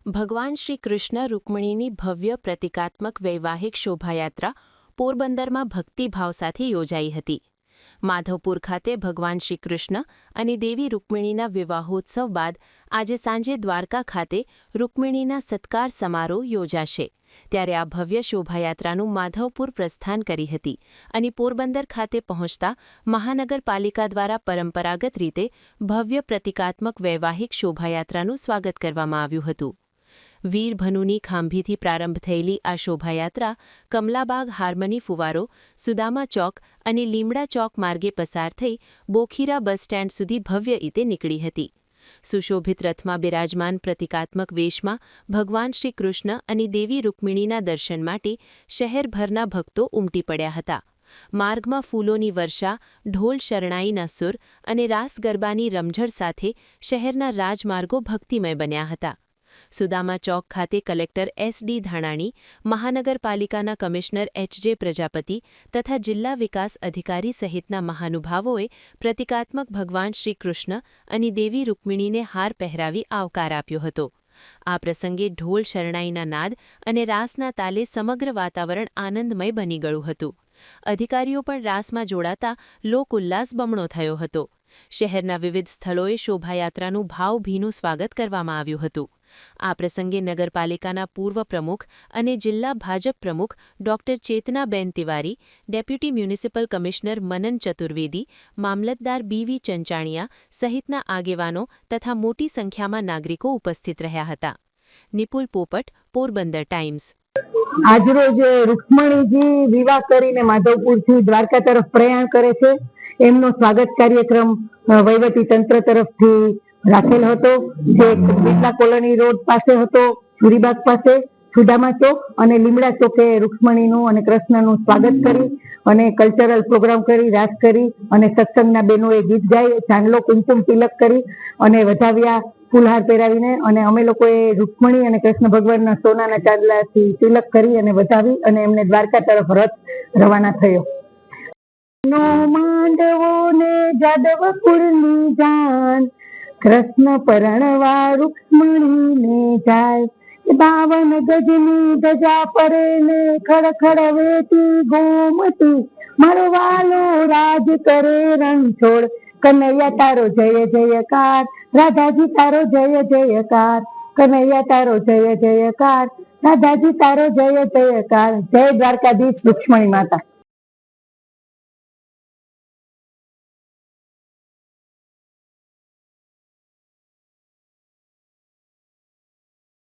ભગવાન શ્રી કૃષ્ણ રૂકમણીની ભવ્ય પ્રતિકાત્મક વૈવાહિક શોભાયાત્રા પોરબંદરમાં ભક્તિભાવ સાથે યોજાઈ હતી. માધવપુર ખાતે ભગવાન શ્રી કૃષ્ણ અને દેવી રૂકમણીના વિવાહોત્સવ બાદ આજે સાંજે દ્વારકા ખાતે રૂકમણીના સત્કાર સમારોહ યોજાશે. ત્યારે આ ભવ્ય શોભાયાત્રાનું માધવપુર પ્રસ્થાન કરી હતી અને પોરબંદર ખાતે પહોંચતા મહાનગરપાલિકા દ્વારા પરંપરાગત રીતે ભવ્ય પ્રતિકાત્મક વૈવાહિક શોભાયાત્રાનું સ્વાગત કરવામાં આવ્યું હતું. વીરભનુની ખાંભીથી પ્રારંભ થયેલી આ શોભાયાત્રા કમલાબાગ હાર્મની ફુવારો, સુદામા ચોક અને લીમડા ચોક માર્ગે પસાર થઈ બોખીરા બસ સ્ટેન્ડ સુધી ભવ્ય રીતે નીકળી હતી. સુશોભિત રથમાં બિરાજમાન પ્રતિકાત્મક વેશમાં ભગવાન શ્રી કૃષ્ણ અને દેવી રૂકમિણીના દર્શન માટે શહેરભરના ભક્તો ઉમટી પડ્યા હતા. માર્ગમાં ફૂલોની વર્ષા, ઢોલ શરણાઈના સૂર અને રાસ ગરબાની રમઝટ સાથે શહેરના રાજમાર્ગો ભક્તિમય બન્યા હતા. સુદામા ચોક ખાતે કલેક્ટર એસ.ડી. ધાનાણી, મહાનગરપાલિકાના કમિશનર એચ.જે. પ્રજાપતિ તથા જિલ્લા વિકાસ અધિકારી સહિતના મહાનુભાવોએ પ્રતિકાત્મક ભગવાન શ્રી કૃષ્ણ અને દેવી રૂકમિણીને હાર પહેરાવી આવકાર આપ્યો હતો. આ પ્રસંગે ઢોલ શરણાઈના નાદ અને રાસના તાલે સમગ્ર વાતાવરણ આનંદમય બની ગયું હતું. અધિકારીઓ પણ રાસમાં જોડાતા લોકોલ્લાસ બમણો થયો હતો. શહેરના વિવિધ સ્થળોએ શોભાયાત્રાનું ભાવભીનું સ્વાગત કરવામાં આવ્યું હતું. આ પ્રસંગે નગરપાલિકાના પૂર્વ પ્રમુખ અને જિલ્લા ભાજપ પ્રમુખ doctor Chetnaben Tiwari, deputy municipal commissioner Manan Chaturvedi, મામલતદાર બી.વી. ચંચાણિયા સહિતના આગેવાનો તથા મોટી સંખ્યામાં નાગરિકો ઉપસ્થિત રહ્યા હતા. નિપુલ પોપટ, પોરબંદર ટાઈમ્સ. આજરોજ રૂકમણીજી વિવાહ કરીને માધવપુરથી દ્વારકા તરફ પ્રયાણ કરે છે. એમનો સ્વાગત કાર્યક્રમ વહીવટી તંત્ર તરફથી રાખેલ હતો, જે બિરલા કોલોની રોડ પાસે હતો, સુરીબાગ પાસે, સુદામા ચોક અને લીમડા ચોકે રૂકમણીનું અને કૃષ્ણનું સ્વાગત કરી અને કલ્ચરલ પ્રોગ્રામ કરી, રાસ કરી અને સત્સંગના બહેનોએ ગીત ગાઈ, ચાંદલો કુમકુમ તિલક કરી અને વધાવ્યા ફૂલહાર પહેરાવીને. અને અમે લોકોએ રૂકમણી અને કૃષ્ણ ભગવાનના સોનાના ચાંદલાથી તિલક કરી અને વધાવી અને એમને દ્વારકા તરફ રથ રવાના થયો. નો માંડવો ને જાદવ કુળની જાન, કૃષ્ણ પરણવા રૂકમણીને જાય. 52 ગજની ધજા પરે ને ખડખડ વેતી ગોમતી, મારો વાલો રાજ કરે રણછોડ. કનૈયા તારો જય જયકાર, રાધાજી તારો જય જયકાર. કનૈયા તારો જય જયકાર, રાધાજી તારો જય જયકાર. જય દ્વારકાધીશ, રૂક્ષ્મણી માતા.